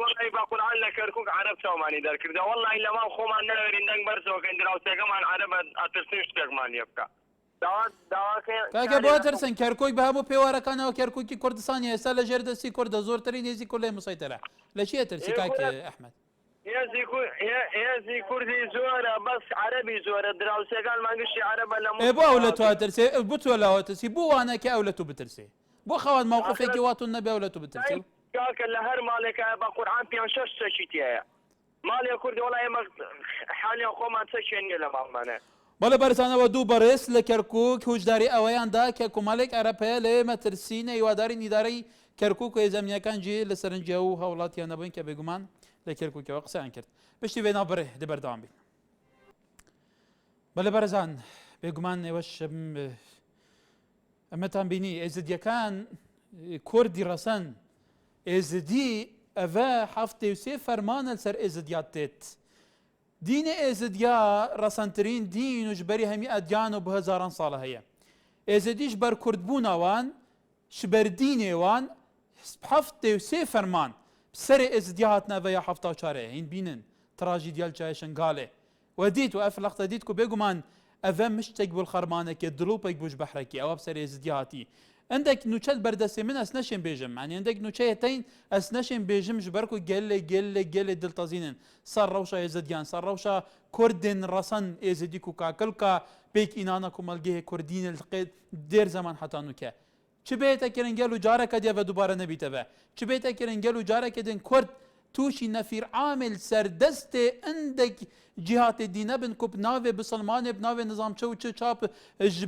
وڵی بە قورعان لە کەرکووک عەرەب چاومانی دەرکردە وەڵی لەماڵ خۆمان نەوێرین دەنگ بەرزەوەکەین دراوسێکەمان عەرەبە ئەترسین شتێکمان لێ بکە کاکە بۆ ترسن کەرکۆی بە هەموو پێوارەکانەوە کەرکووکی کوردستانی ئێستا لە ژێردەستی کوردە زۆرترین هێزی کورد لێ مسەیتەرە لە چیە ترسی کاکە ئەحمەد هێزی کوردی زۆرە بەس عەرەبی زۆرە دراوسێکان مانگشتی عەرەبە لە بۆ ئەو لە تو ترسێ بتوە لەوە ترسی بۆ وانەکە ئەو لە تو بترسێ بۆ خەوات مووقفێکی واتون نەبێ ئەو لە تو بترسی کاکە لە هەر ماڵێکە بە قورعان پێ شەش چەکی تایە ماڵێ کوردی وڵای ئێمە حالیان خۆمان چەکێن نیە لە ماڵمانە بەڵێ بەرزانەوە دوو بەڕێز لە کەرکووک هوشداری ئەوەیاندا کە کۆمەڵێک عەرەبەیە لە ئێمە ترسینە هیواداری نیدارەی کەرکووک و هێزەمینیەکان جێ لە سەرنجە و هەوڵاتیان نەبووین کە بێگومان لە کەرکووکەوە قسەیان کرد پشتی وێ ناوبڕێ دەبەردەوام بین بەڵێ بەرزان بێگومان ئێوەش ئەمەتان بینی ئێزدیەکان کوردی ڕەسەن ئێزدی ئەڤە هەفتێ و سێ فەرمانە سەر ئێزدیات تێت دینە ئێزدیا ڕەسەنترین دین و ژبەری هەمی ئەدیان و بە هەزاران ساڵە هەیە ئێزدیش بەر کوردبوونەوان شبەردینێوان هەفتێ و سێ فەرمان سەرێ ئێزدیا هاتنە ئەڤە یا هەفتا و چارەیە هین بینن تراژی دیال چای شنگالێ و دیت و ئەف لەختە دیت و بێگومان ئەڤە مشتێک بۆ خەرمانەکە دڵوپێک بۆش بەحرەکی ئەوە بسەر ئێزدیا هاتی ئەندێک نوچەت بەردەستێ من ئەس نەشێن بێژم معنی ئەندێک نوچەیەتەین ئەس نەشێن بێژم ژبەرک و گەلێ دڵتەزینن سەر ڕەوشە ئێزدیان سەر ڕەوشە کوردن ڕەسەن ئێزدیک و کاکەلکە پێک ئینانە کومەلگەیە کوردینە دێر زەمان هەتانوکە چ بێتە کرنگەل و جارەکە دێ بە دووبارە نەبیتەوە چ بێتە کرنگەل و جارەکە دن کورد تووشی نەفیر عامل سەردەستێ ئەندێک جیهاتێ دینە بن کوب ناوێ بسلمانێ بناوێ نظامچە و چ چاپ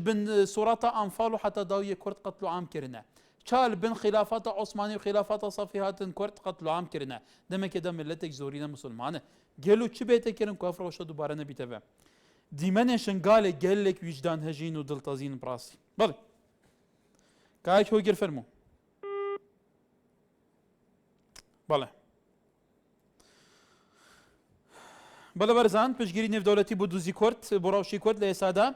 بن سوورەتە ئەنفاڵ و حتا داویە کورد قەتل و عامکردنە چال بن خلافەتە عوسمانی و خلافەتە سەفی هاتن کورد قەتل و عامکردنە دەمێکێ دە ملەتێک زۆرینە مسلمانە گەل و چ بێتە کردن کوافرەوەشە دووبارە نەبیتەوە دیمەنێ شنگالێک گەلێک ویجدان هەژین و دڵتەزین بڕاستی بەڵێ کاک هۆگر فەرموو بەڵێ بەڵێ بەرزان پشگیری نێودەوڵەتی بۆ دووزی کورد بۆ ڕەوشی کورد لە ئێستادا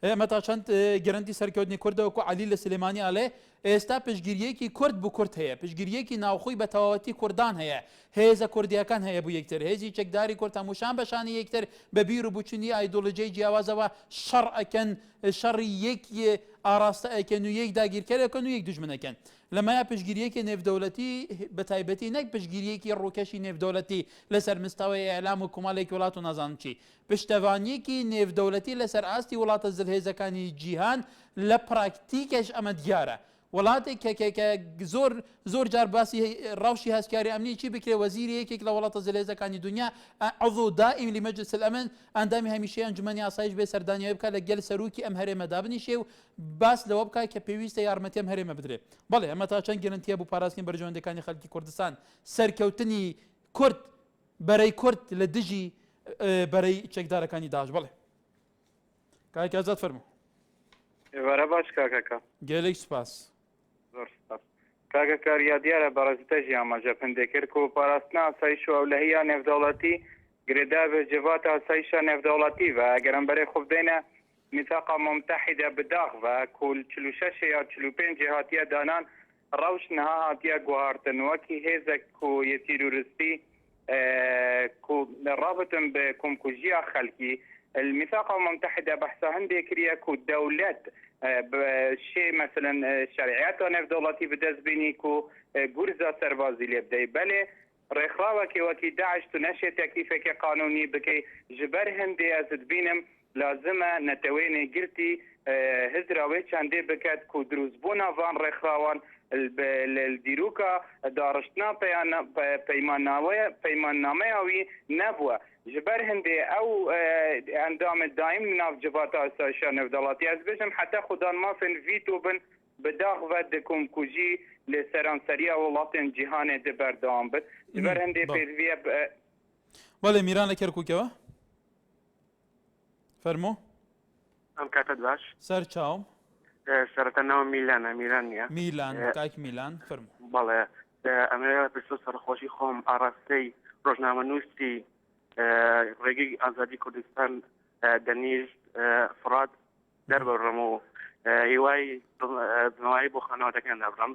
ئێمە تا چەند گەرنتی سەرکەوتنی کوردەوەکو عەلی لە سلێمانی ئەڵێ ئێستا پشگیریەکی کورد بۆ کورد هەیە پشگیریەکی ناوخۆی بە تەواوەتی کوردان هەیە هێزە کوردیەکان هەیە بۆ یەکتر هێزی چەکداری کورد هەمووشان بەشانی یەکتر بە بیر و بچوونی ئایدۆلۆژیای جیاوازەوە شەڕ ئەکەن شەڕی یەکی ئاراستە ئەکەن و یەک داگیرکەرەکەن و یەک دوژمنەکەن لەمایە پشگیریەکی نێودەوڵەتی بە تایبەتی نەک پشگیریەکی ڕووکەشی نێودەوڵەتی لەسەر مستەوەی ئەعلام و کۆمەڵێکی وڵات و نازانم چی پشتەوانیەکی نێودەوڵەتی لەسەر ئاستی وڵاتە زلهێزەکانی جیهان لە پراکتیکەش ئەمە دیارە وڵاتێک کە زۆر جار باسی ڕەوشی هەستکاری ئەمنی چی بکرێ وەزیری یەکێک لە وڵاتە زلهێزەکانی دنیا عضو دائیم لمەجلس الأمن ئەندامی هەمیشەی ئەنجومەنی ئاسایش بێ سەردانیەوەی بکات لەگەل سەرۆکی ئەم هەرێمەدا بنیشێ و باس لەوە بکات کە پێویستە یارمەتی ئەم هەرێمە بدرێت بەڵێ ئەمە تا چەند گەرنتیە بوو پاراستنی بەرژەوەندەکانی خەڵکی کوردستان سەرکەوتنی کورد بەرەی کورد لە دژی بەرەی چەکدارەکانی داعش بڵێ کاک ئازاد فەرموو وەرە باش کاکەکە گەلێک سوپاس زۆر سپاس کاکە کاریا دیارە بەڕێزتەژی ئاماژە پندێکرد و پاراستنا ئاسایش و ئەولەهەیە نێودەوڵەتی گرێدا بە جڤات ئاسایشە نێودەوڵەتی و ئەگەرم بەرێ خوب دێنە میثاق ممتحدە بداغ و کول 46 یا 45 جهاتیە دانان ڕەوش نەها هاتیە گوهارتن وەکی هێزێک و یەتیروریستی رابطن بكمكوجيا خلقي الميثاق المتحدة بحثها هندي كرياكو دولات شيء مثلا شرعيات نف دولتي بدز بينيكو جورزا سربازي اللي بدي بله ڕێکخراوەکی وەکی داعش تو نەشێت تەکلیفێکی قانونی بکەی ji ber hindê ez dibînim lazim e netewênê girtî hizrawê çandê biket ku drûzbûna van rêxrawan li dîroka dariştina peymannameya wî nebûye. Ji ber hindê ew endamê daîm nav civata asayişa navdelatî ez bêjim heta xudan mafên vîto bin bi dax ve dikum ku jî li seranseriya welatên cîhanê di berdewam bit. Ji ber hindê pêviye بەڵێ میران لە کەرکووکەوە فەرموو ئەم کاتت باش سەر چاوم سەرەتا ناوە میلانە میلان نییە میلان کاک میلان فەرموو بەڵێ ئەمەوێت پرسە سەرخۆشی خۆم ئاڕاستەی ڕۆژنامەنووسی ڕێگەی ئازادی کوردستان دەنیشت فرات دەربڕم و هیوای بنەوایی بۆ خانەوەتەکان دەبڕم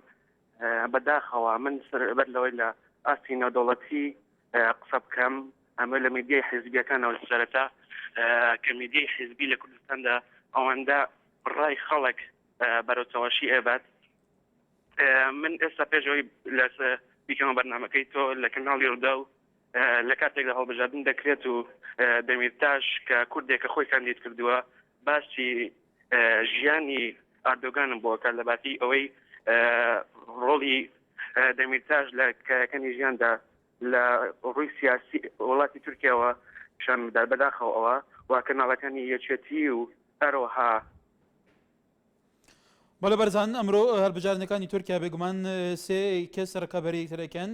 بەداخەوە من بەر لەوەی لە ئاستی نەودەوڵەتی قسە بکەم ئەمە لە میدیای حیزبیەکانەوە سەرەتا کە میدیای حیزبی لە کوردستاندا ئەوەندە ڕای خەڵک بەرەوچەوەشی ئێبات من ئێستا پێشەوەی لە بیکەمە بەرنامەکەی تۆ لە کەناڵی ڕوودا و لە کاتێکدا هەڵبژاردن دەکرێت و دەمیرتاش کە کوردێکە خۆی کاندید کردووە باسی ژیانی ئاردۆگانم بۆکە لە باتی ئەوەی ڕۆڵی دەمیرتاش لە کایەکانی ژیاندا لە ڕووی سیاسی وڵاتی تورکیاوە شان بدات بەداخەوەەوە وا کەناڵەکانی یەکێتی و هەروەها بەڵێ بەرزان ئەمڕۆ هەڵبژاردنەکانی تورکیا بێگومان سێ کەس ڕکەبەری ترەکەن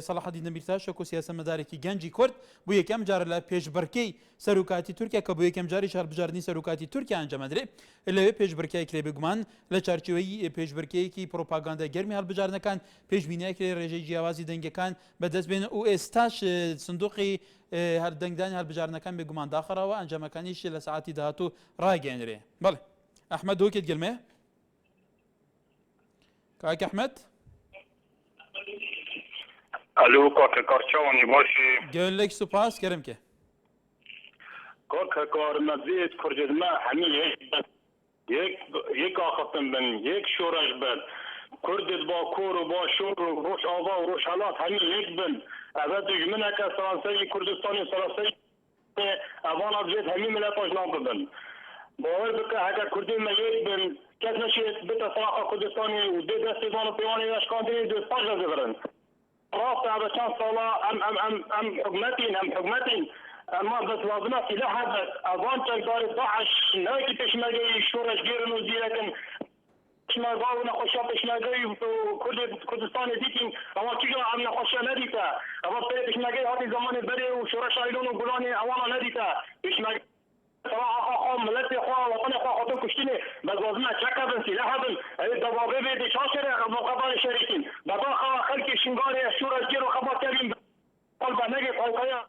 سەلاحەدین دەمیرتاش شەکو سیاسەتمەدارێکی گەنجی کورد بۆ یەکەم جارە لە پێشبڕکەی سەرۆکاتی تورکیا کە بۆ یەکەم جاری هەڵبژاردننی سەرۆکاتی تورکیا ئەنجامەدرێ لەوێ پێشبڕکەیەک لێ بێگومان لە چارچوەی پێشبڕکەیەکی پرۆپاگاندای گەرمی هەڵبژاردنەکان پێشبینیەک لێ ڕێژەی جیاوازی دەنگەکان بەدەست بێنە و ئێستاش سندوقی هەردەنگدانی هەڵبژاردنەکان بێگومان داخەراوە ئەنجامەکانیش لە ساعتی داهاتوو ڕاگەێنرێ بەڵێ ئەحمەد دووکێت گەلمێ کاک ئەحمەد الو کاکە کارچاوانی باشی گەلێک سوپاس کەرم کێ کاکە کارمەزیت کوردما هەمی یەک ئاخەتم بن یەک شۆرەش بن کوردت با کۆر و با شۆر و ڕۆژ ئاوا و ڕۆژهەڵات هەمی یەک بن ئەبە دوژمنەکە سەرانسەری کوردستانی سەرانسەری ئەوانە بێت هەمی ملەتاش ناو ببن باور بکە ئەگەر کوردی یەک بن کەس نەشێت بتە سەراقا کوردستانی و دێ دەستی وان و پێوانی ئەشکاندنی دۆستاژ دەبرن راسته هذا كان صلاة أم حكمتين أما بس لازمات لا حدث أظن تقدر ضعش نايك تشمجي شورش غير نودي لكن تشمجي ونخشى تشمجي كل كردستان ديكين أما تيجي عم نخشى نديتا أما تشمجي هذه زمان بري وشورش عيلون وقولاني أوانا نديتا تشمجي صراحة خام ملتي خوا وطني خوا خاطر كشتني بس لازمات شكا بن سلاحا بن الدبابة بيدي شاشرة مقابل الشريكين بداخل خلق شنغاري شورش غير وخبر كريم قلبا نجي فوقيا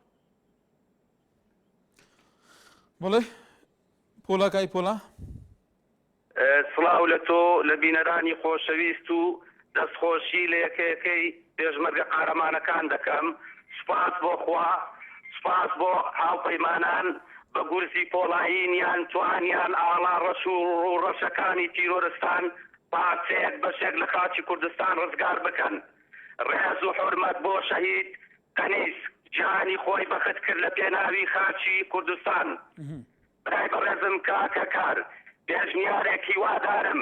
بڵێ پۆلا کای پۆلا سڵاو لە تۆ لە بینەرانی خۆشەویست و دەستخۆشی لە یەکەیەکەی پێشمەرگە قارەمانەکان دەکەم سوپاس بۆ خوا سوپاس بۆ هاوپەیمانان بە گورزی پۆڵایینیان توانیان ئاڵا ڕەش و ڕەشەکانی تیرۆرستان پارچەیەک بەشێک لە خاچی کوردستان ڕزگار بکەن ڕێز و حورمەت بۆ شەهید قەنیس جانی خۆی بەخت کرد لە پێناوی خاچی کوردستان برای بەڕێزم کاکە کار پێشنیارێکی وادارم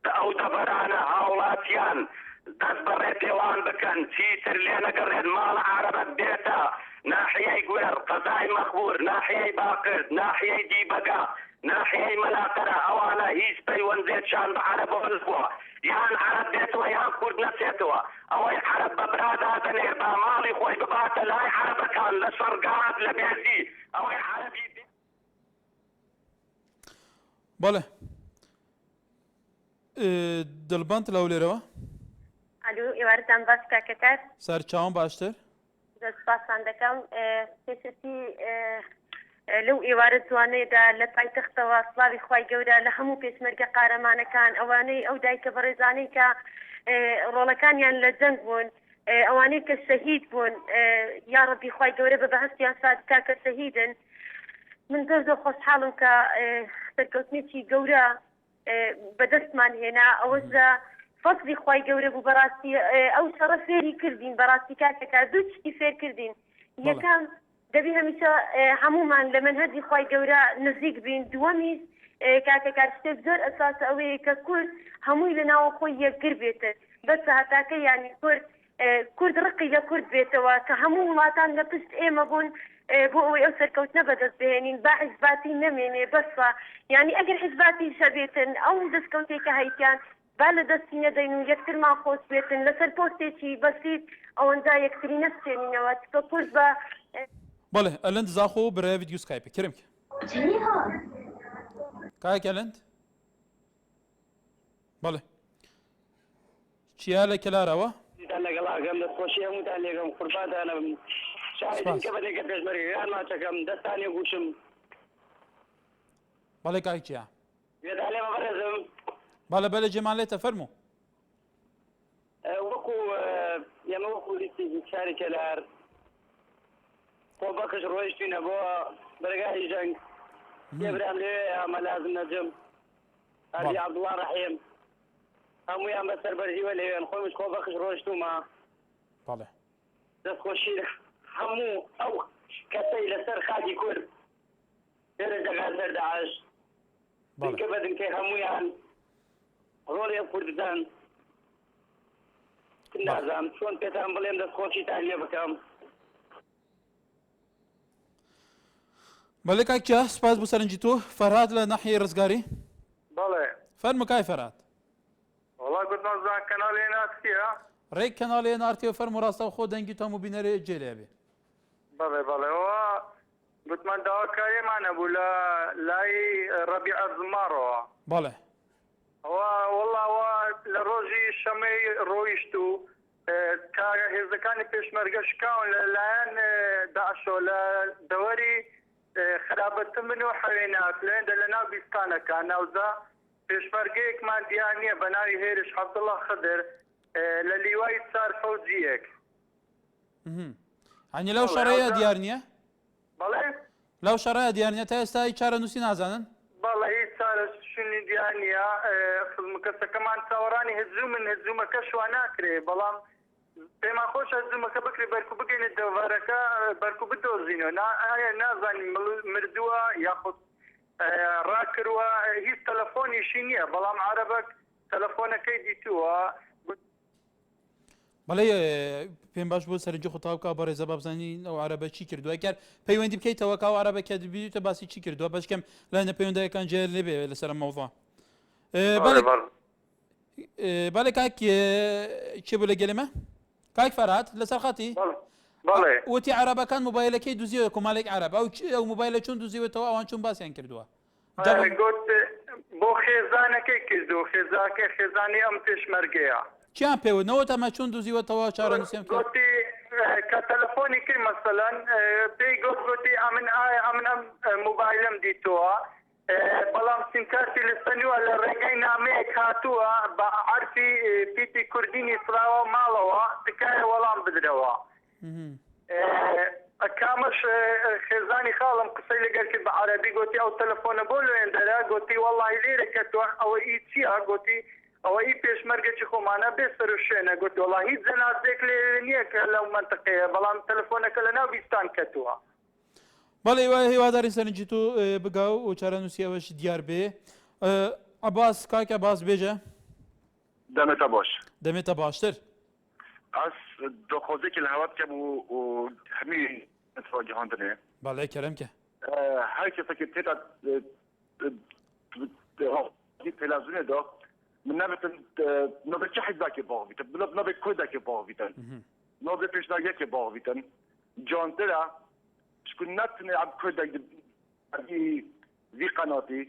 کە ئەو دەبەرانە هاوڵاتیان دەست بەڕێ پێوان بکەن چیتر لێ نەگەڕێن ماڵە عارەبەت بێتە ناحیەی گوێر قەزای مەخبور ناحیەی باقرد ناحیەی دیبەگا ناحیەی مەلاقەرە ئەوانە هیچ پەیوەندێکیان بە عەرەبە بووە یان عەرەب بێتەوە یان کورد نەچێتەوە ئەوەی عەرەب بە برادا دەنێ با ماڵی خۆی بباتە لای عەرەبەکان لە شەڕگات لە بێزی ئەوەی عەرەبی بەڵێ دڵبەند لەو لێرەوە ئەلو ئێوارتان باش کاکەکار سەر چاوم باشتر دەستپاسان دەکەم پێشتی لەو ئێوارە جوانەیەدا لە پایتەختەوە سڵاوی خوای گەورە لە هەموو پێشمەرگە قارەمانەکان ئەوانەی ئەو دایکە بەڕێزانەی کە ڕۆڵەکانیان لە جەنگ بوون ئەوانەی کە شەهید بوون یا ڕەبی خوای گەورە بە بەهەستیان سادکا کە شەهیدن من زۆر خۆشحاڵم کە سەرکەوتنێکی گەورە بەدەستمان هێنا ئەوەش فەصلی خی گەورە بوو بەڕاستی ئەو شەڕە فێری کردین بەڕاستی کاتێکا دوو شتی فێر کردین یەکەم دەبی هەمیشە هەمومان لە منهەجی خی گەورە نزیک بین دووەمیش کاتێکا شتێک زۆر ئەساس ئەوەیە کە کورد هەمووی لە ناوە خۆی یەکگر بێتە بەسە هەتاکە یانی کورد ڕقی لە کورد بێتەوە کە هەموو وڵاتان لە پشت ئێمە بوون بۆ ئەوەی ئەو سەرکەوتنە بەدەست بهێنین با حیزباتی نەمێنێ بەسە یعنی ئەگەر حیزباتی شەبێتن ئەو دەستکەوتێکە هەیتیان با لە دەستی نەدەین و یەکترمان خۆش بێتن لەسەر پۆستێکی بەسیت ئەوەنجا یەکتری نەستێنینەوە کە کورد بە بەڵێ ئەلند زاخۆ برای ڤیدیۆ سکایپێ کرمکە کاک ئەلند بەڵێ چیا لە کەلارەوە لەگەڵاگەم دەستخۆشی هەمووتان لێگەم قوربانتانم شاهدین کە بەدێکە پێشمەرگەکان ماچەکەم دەستانی گوشم بەڵێ کاک چیا وێدا لێمە بەڕێزم بەڵێ بەلە جێمان لێتە فەرموو وەکو ئێمە وەکو لیستی شاری کەلار خۆ بەکەش ڕۆیشتینە بۆ بەرگای ژەنگ یێبرام لێ ئەمە لازم نەجم ئەلی عەبدوڵڵا ڕەحیم هەموویان بەسەر بەرزیوە لێوێن خۆمش خۆ بەکەش ڕۆیشتومە بەڵێ دەستخۆشی هەموو ئەو کەسەی لەسەر خاکی کورد لێرە جەگا سەر داعش بنکە بەدنکەی هەموویان ڕۆڵی کوردستان نازام چۆن پێتان بڵێم دەستخۆشیتان لێ بکەم بەڵێ کاک چیا سپاس بۆ سەرنجی تۆ فەرهاد لە ناحیەی ڕزگاری بەڵێ فەرموو کای فەرهاد وڵا گوتمان زان کەناڵی ناتیە ڕێک کەناڵێ نارتیەوە فەرموو ڕاستە خۆ دەنگی تۆ هەموو بینەرێ جێلێ بێ بەڵێ بەڵێەوە گوتمان داواکاریمانە بوو لە لای ڕەبیع زمارەوە بەڵێ ئەوە وەڵاوە لە ڕۆژی شەمەی ڕۆیشت و هێزەکانی پێشمەرگە شکاون لەلایەن داعشۆ لە دەوەری خراپەتمن و حەوێنات لێندە لە ناو بیستانەکە ناوزە پێشمەرگەیەکمان دیار نییە بە ناوی هێرش عەبدوڵڵا خدر لە لیوای چار فەوجیەک هەنی لەو شەڕەیە دیار نییە بەڵێ لەو شەڕەیە دیار نییە تا ئێستا هیچ چارە نووسی نازانن بەڵێ هیچ چارە شوێنی دیار نییە خزمکەسەکەمان چاوەڕانی هەزوومەکە شوا ناکرێ بەڵام پێمان خۆش هەزوومەکە بکرێ بەرکو بگەینە دەڤەرەکە بەرکو بدۆزینەوە ئایا نازانین مردووە یاخود ڕاکردووە هیچ تەلەفۆنیشی نییە بەڵام عەرەبەک تەلەفۆنەکەی دیتووە بەڵێ پێم باش بۆ سەرنجی خۆتاوکە بە ڕێزە بابزانین ئەو عەرەبە چی کردووە کار پەیوەندی بکەیتەوە کاو عەرەبەکە دەبیتە باسی چی کردووە بەشکەم لای نەپەیوەندەکان جێر لێ بێ لەسەر مەوضوع بەڵێ کاک چێ بوو لە گەلێمە کاک فەرهاد لەسەر خەتی وتی عەرەبەکان موبایلەکەی دزیوە کۆمەڵێک عەرەب ئەو موبایلە چۆن دزیوێتەوە ئەوان چۆن باسییان کردووە گوت بۆ خێزانەکەی کردو خێزاکە خێزانی ئەم پێشمەرگەیە چیان پێوە تەمە چۆن دزیوەتەوە چارە نووسێم گوتی کە تەلەفۆنی کرد مەسەلەن پێی گوتی ئەمن ئەم موبایلم دیتووە بەڵام سیمکارتی لەستەنیوە لە ڕێگەی نامەیەک هاتووە بە عەرفی پیتی کوردینی سراوە ماڵەوە تکایە وەڵام بدرەوە کامەش خێزانی خاڵم قسەی لەگەر کرد بە عەرەبی گوتی ئەو تەلەفۆنە بۆ لێندەرە گوتی وەڵڵاهی لێرە کەتووە ئەوە ئی چییە گوتی ئەوە ئی پێشمەرگەی خۆمانە بێ سەر و شوێنە گوتی وەڵڵا هیچ جەنازەیەک لێ نییە کە لەو مەنتەقەیە بەڵام تەلەفۆنەکە لە ناو بیستان کەتووە بەڵێ وای هیواداری سەرنجی تۆ بگاو و چارە نووسی ئەوەش دیار بێ عەباس کاک عەباس بێژە دەمێتە باش دەمێتە باشتر ئەس دۆخۆزێکی لە هەوات کەم و هەمی جیهاندنێ بەڵێ کەرەمکە هەر کەسێکی تێدا تێلەڤیزیۆنێدا من نابێتن نۆبێت چه حیزبێکی باوەڤیتن نۆبێت کوردێکی باوەڤیتن نۆبێت پێشناگەیەکی باوەڤیتن جوانترە شكون ناتني عبد كردك ذي قناتي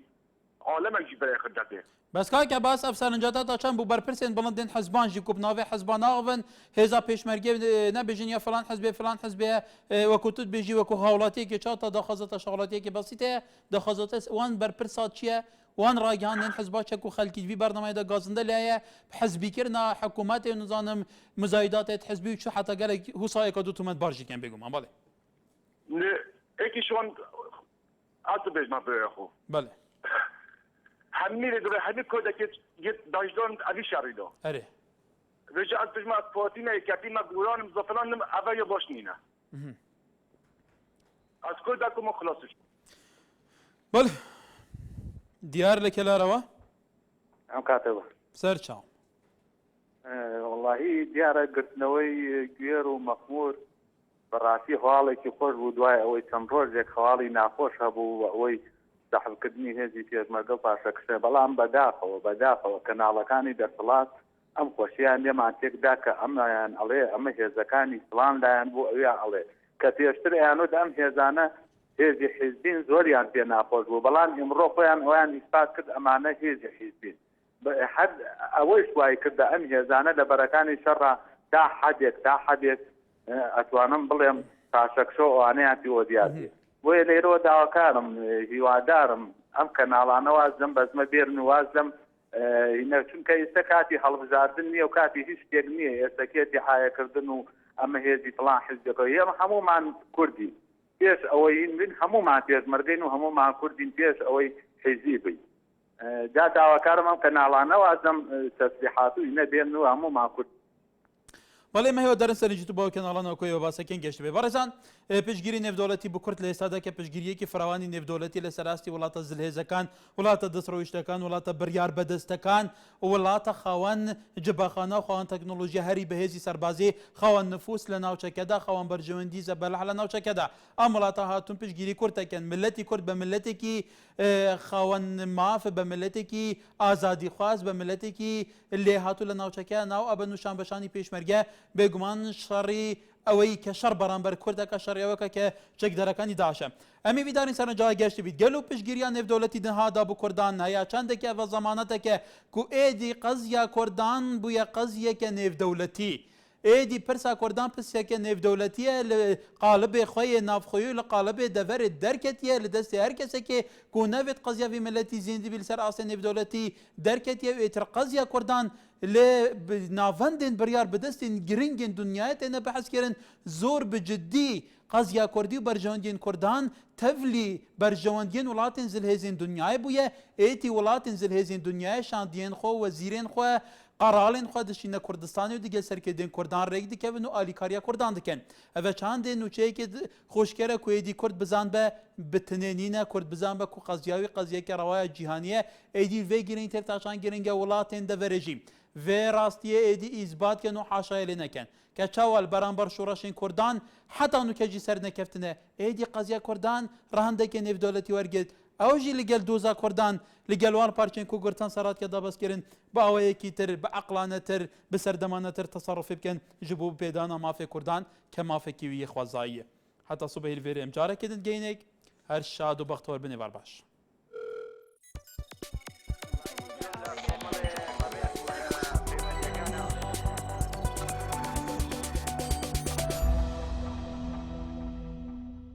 عالمك جبري خدته بس كاك باس افسرنجاتا تاچان بو برپرسن بلندن حزبان جي كوب ناوي حزبان اغفن هيزا پێشمەرگێ نەبێژن یا فلان حزبێ وەکوتت بێژی وەکو هاوڵاتیەکی چاتە داخەزەتە شغڵاتیەکی بەسیتەیە دەخەزەتە وان بەرپرسات چییە وان ڕاگەاندن حزبا چەک و خەلکی وی بەرنامەیەدا گازندە لایە حزبیکردنا حکوومەتێ نزانم مزایداتێت حزبی و چ حتا گەلێک هوسایەکە دوتومەت بارژیکەن بێگومان بەڵێ ايكي شلون عاد بيج ما بياخو بله همي لدور همي كودا كيت داجدون أبي شاريدو أري رجعت تجمع فوتينا كاتينا قولان مزفلان أبي بوشنينا أذكر داكم مخلصش بله دیار لە کێلارەوە ئەم کاتەوە سەر چاو وڵاهی دیارە گرتنەوەی گوێر و مەخمور بەڕاستی هەواڵێکی خۆش بوو دوای ئەوەی چەند ڕۆژێک هەواڵی ناخۆش هەبوو ئەوەی داحبکردنی هێزی پێشمەرگە و پاشەکشە بەڵام بەداخەوە کەناڵەکانی دەسەڵات ئەم خۆشییان لێمان تێکدا کە ئەمایان ئەڵێ ئەمە هێزەکانی فڵان لایەن بوو ئەویان ئەڵێ کە پێشتر ئەیانوت ئەم هێزانە هێزی حیزبین زۆریان پێ ناخۆش بوو بەڵام ئێمڕۆ خۆیان ئەویان ئیسپات کرد ئەمانە هێزی حیزبین حد ئەوەی سوای کردە ئەم هێزانە لە بەرەکانی شەڕا تا حەدێک ئەتوانم بڵێم پاشەکشە ئەوانەیان پیوە دیاتی بۆیە لێرەوە داواکارم هیوادارم ئەم کەناڵانە وازدەم بەزمە بێرن و وازدەم چونکە ئێستا کاتی هەڵبژاردن نییە و کاتی هیچ شتێک نییە ئێستاکێتی حایەکردن و ئەمە هێزی فڵان حیزبەکەی ئێمە هەمومان کوردی پێش ئەوەی بین هەمومان پێشمەرگەین و هەمومان کوردین پێش ئەوەی حیزبی بین جا داواکارم ئەم کەناڵانە وازدەم تەسلیحاتوی نەبێن و هەمومان کورد بەڵێ مەهێوە دەرن سەرنجیت بۆ کەناڵانەوە کۆیەوە باسەکەن گەشت بێ بەڕێزان پشگیری نێودەوڵەتی بۆ کورد لە ئێستادا کە پشگیریەکی فراوانی نێودەوڵەتی لە سەراستی وڵاتە زلهێزەکان وڵاتە دەستڕۆیشتەکان وڵاتە بڕیار بەدەستەکان وڵاتە خاوەن جباخانە و خاوەن تەکنۆلۆژیا هەری بەهێزی سەربازی خاوەن نفوس لە ناوچەکەدا خاوەن بەرژەوەندی زەبەلەح لە ناوچەکەدا ئەم وڵاتە هاتوون پشگیری کورد دەکەن ملەتی کورد بە ملەتێکی خاوەن ماف بە ملەتێکی ئازادی خواست بە ملەتێکی لێ هاتوو لە ناوچەکە ناو ئەبە نوشان بەشانی پێشمەرگە بێگومان شەڕی ئەوەی کە شەڕ بەرامبەر کوردەکە شەڕیەوەکە کە چەکدەرەکانی داعشە ئەمی بیدارین سەرنجای گەشتی بیت گەل و پشگیریان نێودەوڵەتی دنهادا بۆ کوردان نایا چەندێکە بە زەمانەتێکە کو ئێدی قەزیا کوردان بووە قەزیەکە نێودەوڵەتی ئێدی پرسا کوردان پرسێکە نێودەوڵەتیە لە قالبێ خۆیە نافخۆی لە قالبێ دەڤێت دەرکەتیە لە دەستی هەر کەسێکێ کو نەوێت قەزیاوی ملەتی زیندی بیل سەر ئاسێ نێودەوڵەتی دەرکەتیە ئێتر قەزیا کوردان لێ ناڤەندێن بڕیار بەدەستین گرنگên دنیایە تێنە بەحەزکردن زۆر بجددی قەزیا کوردی و بەرژەوەندیên کوردان تەڤلی بەرژەوەندیên وڵاتên zilhêzên دنیایە بوویە ئێتی وڵاتên zilhêzên دنیایە شاندiyên خۆ وەزیرên خۆ قەراڵên خۆ دشینە کوردستانی و دیگە سەرکردên کوردان ڕێک دikevin û alîkariya کوردان dikin ev çandê nûçeyekê xweşkere ku êdî Kurd bizan be bi tinênîne Kurd bizan be ku qeziyawî qeziyeke rewaya cîhaniye êdî vê girîn têv taşan giringe welatên de ve rejîm vê rastiye êdî îzbat ken û haşaya lê nekin ke çawa li beramber şoreşên Kurdan heta nûke jî ser nekeftine êdî qeziya Kurdan rehendeke nêvdewletî wergirt ئەو ژی لەگەل دۆزا کوردان لەگەل وان پارچێن کو گرتان سەراتکە دابەستکردن بە ئەوەیەکی تر بە عەقلانەتر بە سەردەمانەتر تەسەڕفی بکەن ji بۆ پێدانا مافێ کوردان کە مافێکی ویە خوازاییە هەتا سوبەی لێرێ ئەم جارێکێ دگەینێک هەر شاد و بەختەوەر بنێ باش